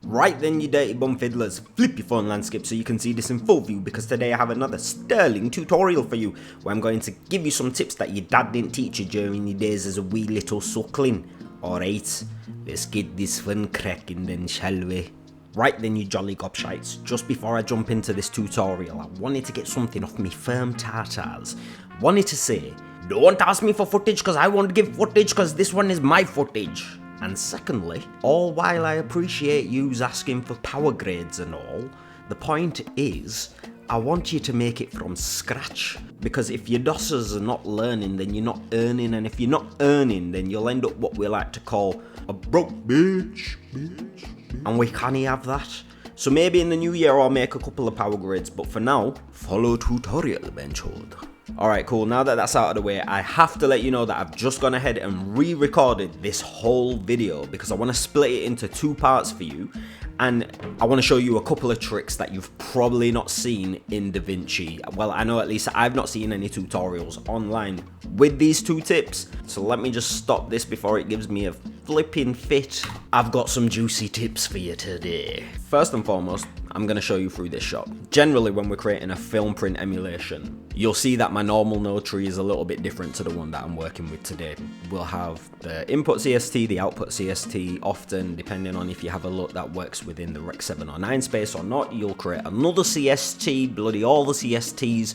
Right then, you dirty bum fiddlers, flip your phone landscape so you can see this in full view, because today I have another sterling tutorial for you where I'm going to give you some tips that your dad didn't teach you during your days as a wee little suckling. Alright, let's get this fun cracking then, shall we? Right then, you jolly gobshites, just before I jump into this tutorial, I wanted to get something off me firm tartars. Wanted to say, don't ask me for footage because I won't give footage because this one is my footage. And secondly, all while I appreciate yous asking for power grades and all, the point is, I want you to make it from scratch. Because if your dossers are not learning, then you're not earning, and if you're not earning, then you'll end up what we like to call a broke bitch. And we can't have that. So maybe in the new year I'll make a couple of power grades, but for now, follow tutorial benchhold. Alright, cool, now that that's out of the way, I have to let you know that I've just gone ahead and re-recorded this whole video because I want to split it into two parts for you, and I want to show you a couple of tricks that you've probably not seen in DaVinci. Well, I know at least I've not seen any tutorials online with these two tips, so let me just stop this before it gives me a flipping fit. I've got some juicy tips for you today. First and foremost, I'm going to show you through this shot. Generally, when we're creating a film print emulation, you'll see that my normal node tree is a little bit different to the one that I'm working with today. We'll have the input CST, the output CST. Often, depending on if you have a LUT that works within the Rec 709 space or not, you'll create another CST, bloody all the CSTs,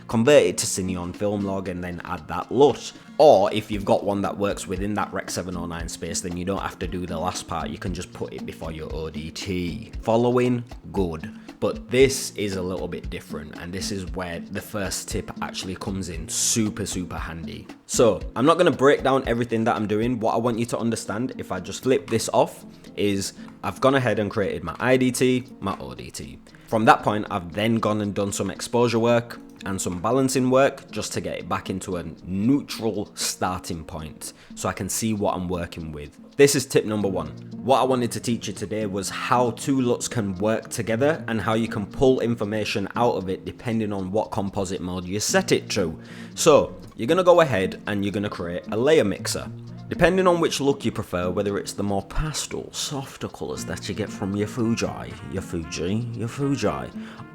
convert it to Cineon film log, and then add that LUT. Or if you've got one that works within that Rec 709 space, then you don't have to do the last part, you can just put it before your ODT. Following? Good. But this is a little bit different, and this is where the first tip actually comes in super handy. So I'm not going to break down everything that I'm doing. What I want you to understand, if I just flip this off, is I've gone ahead and created my IDT, my ODT. From that point, I've then gone and done some exposure work and some balancing work just to get it back into a neutral starting point so I can see what I'm working with. This is tip number one. What I wanted to teach you today was how two LUTs can work together and how you can pull information out of it depending on what composite mode you set it to. So you're going to go ahead and you're going to create a layer mixer. Depending on which look you prefer, whether it's the more pastel, softer colours that you get from your Fuji,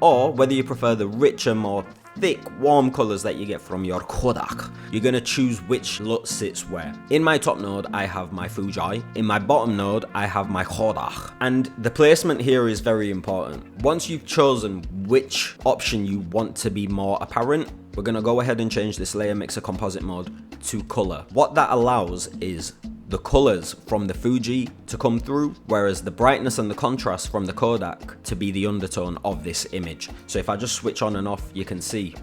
or whether you prefer the richer, more thick, warm colours that you get from your Kodak, you're going to choose which LUT sits where. In my top node, I have my Fuji. In my bottom node, I have my Kodak. And the placement here is very important. Once you've chosen which option you want to be more apparent, we're going to go ahead and change this layer mixer composite mode to color. What that allows is the colors from the Fuji to come through, whereas the brightness and the contrast from the Kodak to be the undertone of this image. So if I just switch on and off, you can see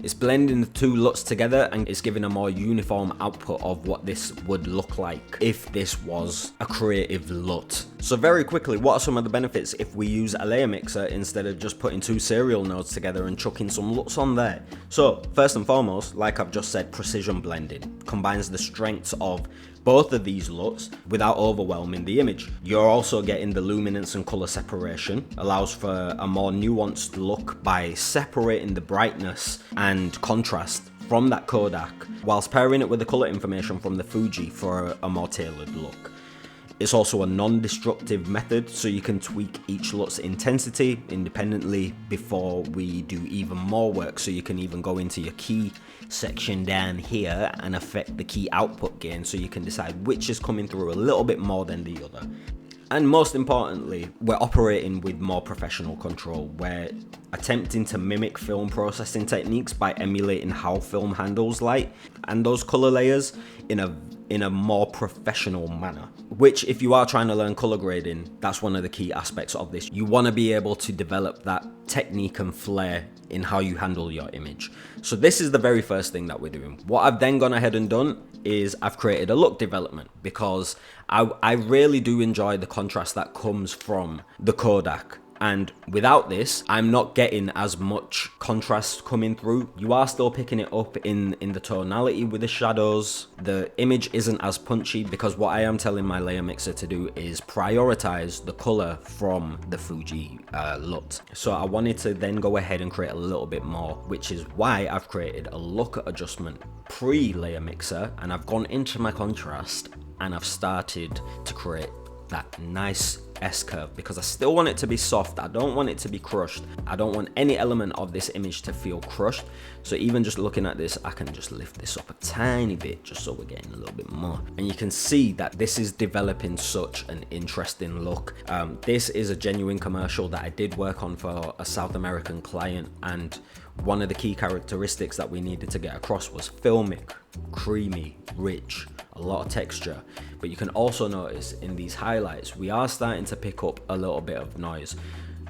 it's blending the two LUTs together and it's giving a more uniform output of what this would look like if this was a creative LUT. So very quickly, what are some of the benefits if we use a layer mixer instead of just putting two serial nodes together and chucking some LUTs on there? So first and foremost, like I've just said, precision blending combines the strengths of both of these LUTs without overwhelming the image. You're also getting the luminance and color separation, allows for a more nuanced look by separating the brightness and contrast from that Kodak, whilst pairing it with the color information from the Fuji for a more tailored look. It's also a non-destructive method, so you can tweak each LUT's intensity independently before we do even more work. So you can even go into your key section down here and affect the key output gain, so you can decide which is coming through a little bit more than the other. And most importantly, we're operating with more professional control. We're attempting to mimic film processing techniques by emulating how film handles light and those color layers in a more professional manner. Which, if you are trying to learn color grading, that's one of the key aspects of this. You want to be able to develop that technique and flair in how you handle your image. So this is the very first thing that we're doing. What I've then gone ahead and done is I've created a look development, because I really do enjoy the contrast that comes from the Kodak. And without this, I'm not getting as much contrast coming through. You are still picking it up in the tonality with the shadows. The image isn't as punchy, because what I am telling my layer mixer to do is prioritize the color from the Fuji LUT. So I wanted to then go ahead and create a little bit more, which is why I've created a look adjustment pre-layer mixer, and I've gone into my contrast and I've started to create that nice S-curve, because I still want it to be soft. I don't want it to be crushed. I don't want any element of this image to feel crushed. So even just looking at this, I can just lift this up a tiny bit just so we're getting a little bit more. And you can see that this is developing such an interesting look. This is a genuine commercial that I did work on for a South American client, and one of the key characteristics that we needed to get across was filmic, creamy, rich, a lot of texture. But you can also notice in these highlights, we are starting to pick up a little bit of noise.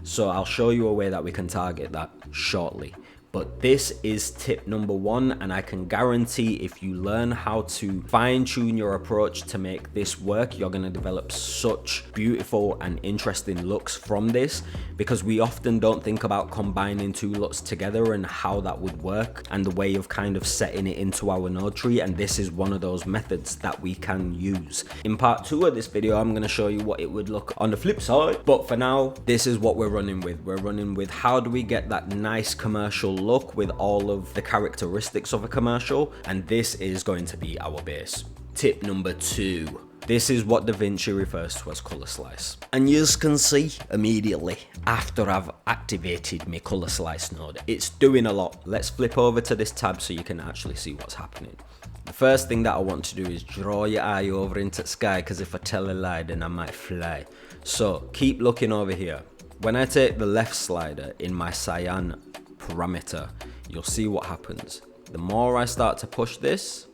So I'll show you a way that we can target that shortly. But this is tip number 1, and I can guarantee if you learn how to fine tune your approach to make this work, you're going to develop such beautiful and interesting looks from this, because we often don't think about combining 2 LUTs together and how that would work and the way of kind of setting it into our node tree, and this is one of those methods that we can use. In part 2 of this video, I'm going to show you what it would look on the flip side, but for now, this is what we're running with. We're running with how do we get that nice commercial look with all of the characteristics of a commercial, and this is going to be our base. Tip number 2. This is what DaVinci refers to as color slice. And you can see immediately after I've activated my color slice node, it's doing a lot. Let's flip over to this tab so you can actually see what's happening. The first thing that I want to do is draw your eye over into the sky, because if I tell a lie, then I might fly. So keep looking over here. When I take the left slider in my cyan parameter, you'll see what happens. The more I start to push this,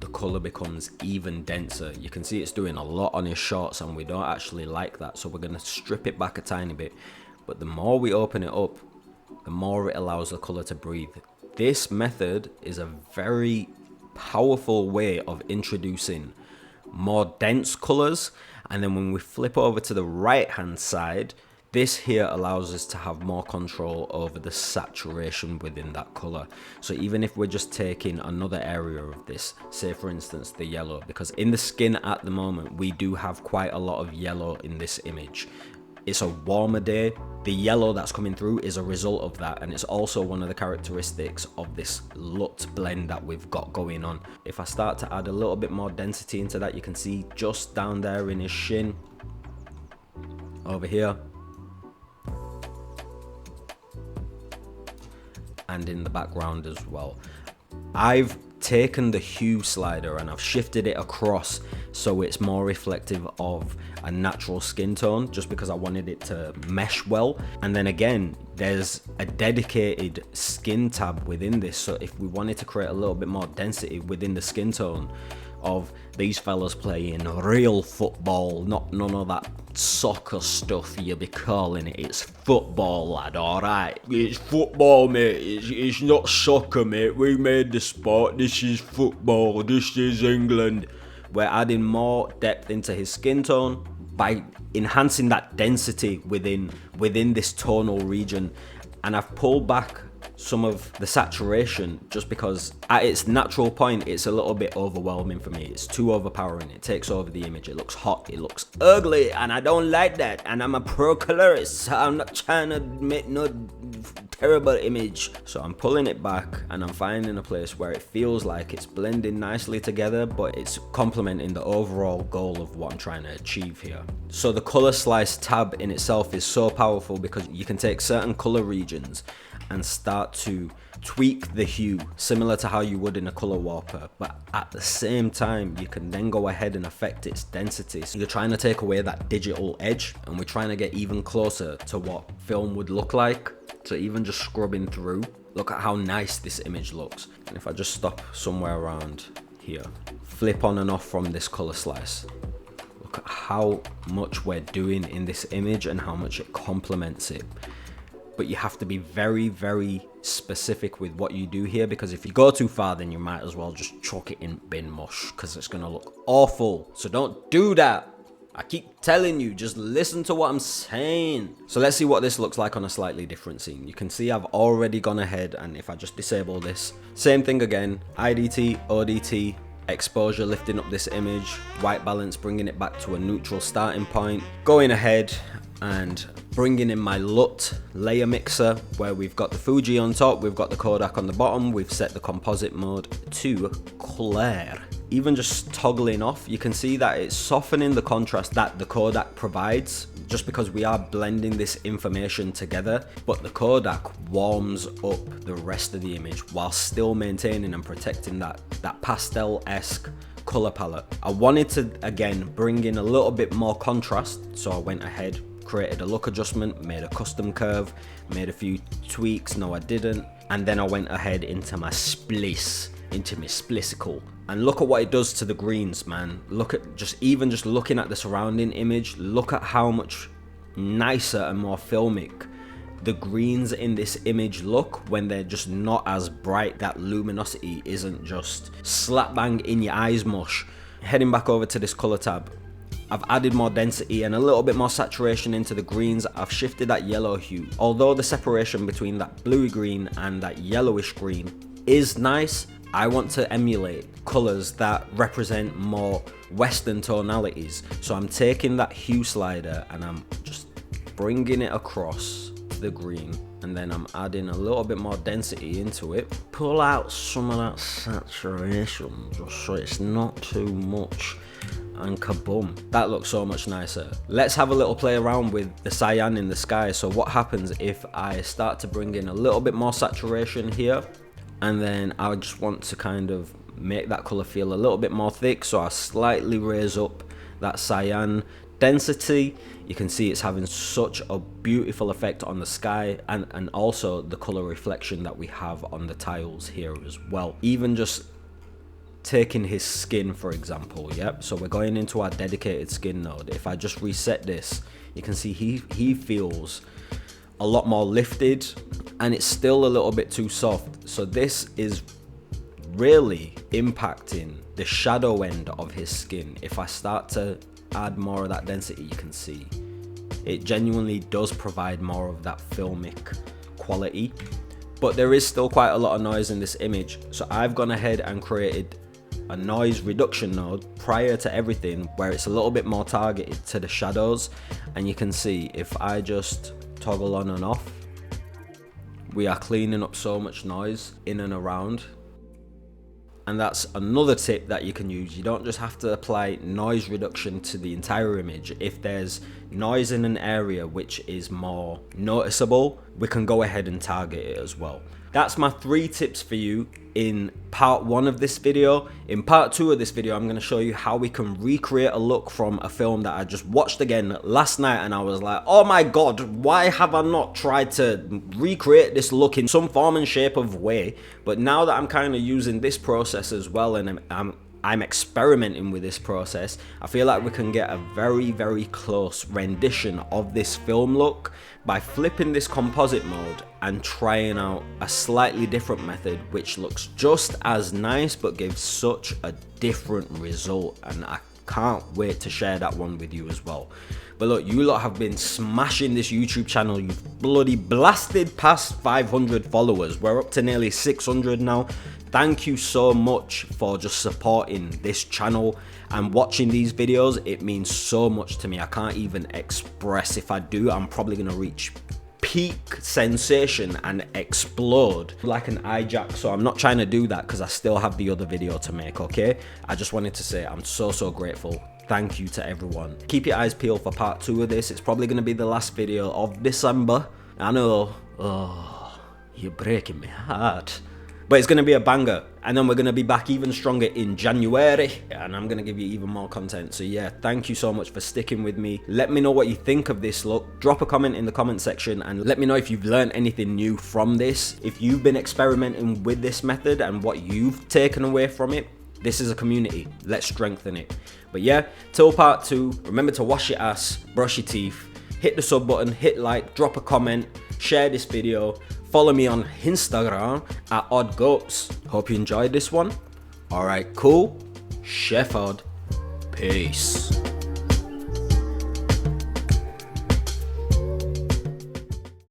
the color becomes even denser. You can see it's doing a lot on his shorts, and we don't actually like that, so we're going to strip it back a tiny bit. But the more we open it up, the more it allows the color to breathe. This method is a very powerful way of introducing more dense colors, and then when we flip over to the right hand side, this here allows us to have more control over the saturation within that color. So even if we're just taking another area of this, say for instance the yellow, because in the skin at the moment we do have quite a lot of yellow in this image. It's a warmer day. The yellow that's coming through is a result of that, and it's also one of the characteristics of this LUT blend that we've got going on. If I start to add a little bit more density into that, you can see just down there in his shin, over here, and in the background as well. I've taken the hue slider and I've shifted it across so it's more reflective of a natural skin tone, just because I wanted it to mesh well. And then again, there's a dedicated skin tab within this, so if we wanted to create a little bit more density within the skin tone of these fellas playing real football, not none of that soccer stuff you be calling it. It's football, lad, alright? It's football, mate. It's not soccer, mate. We made the sport. This is football. This is England. We're adding more depth into his skin tone by enhancing that density within this tonal region. And I've pulled back some of the saturation just because at its natural point it's a little bit overwhelming for me. It's too overpowering. It takes over the image. It looks hot, it looks ugly, and I don't like that. And I'm a pro colorist, so I'm not trying to make no terrible image. So I'm pulling it back and I'm finding a place where it feels like it's blending nicely together, but it's complementing the overall goal of what I'm trying to achieve here. So the color slice tab in itself is so powerful because you can take certain color regions and start to tweak the hue similar to how you would in a color warper, but at the same time you can then go ahead and affect its density. So you're trying to take away that digital edge, and we're trying to get even closer to what film would look like. So even just scrubbing through, look at how nice this image looks. And if I just stop somewhere around here, flip on and off from this color slice, look at how much we're doing in this image and how much it complements it. But you have to be very, very specific with what you do here, because if you go too far, then you might as well just chuck it in bin mush, because it's going to look awful. So don't do that. I keep telling you, just listen to what I'm saying. So let's see what this looks like on a slightly different scene. You can see I've already gone ahead, and if I just disable this, same thing again, IDT, ODT, exposure, lifting up this image, white balance, bringing it back to a neutral starting point, going ahead and bringing in my LUT layer mixer, where we've got the Fuji on top, we've got the Kodak on the bottom, we've set the composite mode to clear. even just toggling off, you can see that it's softening the contrast that the Kodak provides, just because we are blending this information together, but the Kodak warms up the rest of the image while still maintaining and protecting that pastel-esque color palette. I wanted to again bring in a little bit more contrast, so I went ahead, created a look adjustment, made a custom curve, made a few tweaks. No, I didn't. And then I went ahead into my splice, into my splicicle, and look at what it does to the greens, man. Look at just looking at the surrounding image, look at how much nicer and more filmic the greens in this image look when they're just not as bright. That luminosity isn't just slap bang in your eyes mush. Heading back over to this color tab, I've added more density and a little bit more saturation into the greens. I've shifted that yellow hue. Although the separation between that bluey green and that yellowish green is nice, I want to emulate colors that represent more Western tonalities. So I'm taking that hue slider and I'm just bringing it across the green, and then I'm adding a little bit more density into it. Pull out some of that saturation just so it's not too much, and kaboom, that looks so much nicer. Let's have a little play around with the cyan in the sky. So what happens if I start to bring in a little bit more saturation here, and then I just want to kind of make that color feel a little bit more thick, so I slightly raise up that cyan density. You can see it's having such a beautiful effect on the sky, and also the color reflection that we have on the tiles here as well. Even just taking his skin, for example. Yep, so we're going into our dedicated skin node. If I just reset this, you can see he feels a lot more lifted, and it's still a little bit too soft. So this is really impacting the shadow end of his skin. If I start to add more of that density, you can see it genuinely does provide more of that filmic quality, but there is still quite a lot of noise in this image. So I've gone ahead and created a noise reduction node prior to everything, where it's a little bit more targeted to the shadows. And you can see if I just toggle on and off, we are cleaning up so much noise in and around. And that's another tip that you can use. You don't just have to apply noise reduction to the entire image. If there's noise in an area which is more noticeable, we can go ahead and target it as well. That's my 3 tips for you in part 1 of this video. In part 2 of this video, I'm going to show you how we can recreate a look from a film that I just watched again last night, and I was like, oh my god, why have I not tried to recreate this look in some form and shape of way? But now that I'm kind of using this process as well, and I'm experimenting with this process, I feel like we can get a very, very close rendition of this film look by flipping this composite mode and trying out a slightly different method which looks just as nice but gives such a different result. And I can't wait to share that one with you as well. But look, you lot have been smashing this YouTube channel. You've bloody blasted past 500 followers. We're up to nearly 600 now. Thank you so much for just supporting this channel and watching these videos. It means so much to me. I can't even express. If I do, I'm probably going to reach peak sensation and explode like an hijack. So I'm not trying to do that because I still have the other video to make, okay? I just wanted to say I'm so grateful. Thank you to everyone. Keep your eyes peeled for part 2 of this. It's probably going to be the last video of December. I know, oh, you're breaking my heart. But it's going to be a banger, and then we're going to be back even stronger in January, and I'm going to give you even more content. So yeah, thank you so much for sticking with me. Let me know what you think of this look. Drop a comment in the comment section and let me know if you've learned anything new from this. If you've been experimenting with this method and what you've taken away from it. This is a community. Let's strengthen it. But yeah, till part 2, remember to wash your ass, brush your teeth, hit the sub button, hit like, drop a comment, share this video. Follow me on Instagram at oddgoats. Hope you enjoyed this one. Alright, cool. Chef Odd. Peace.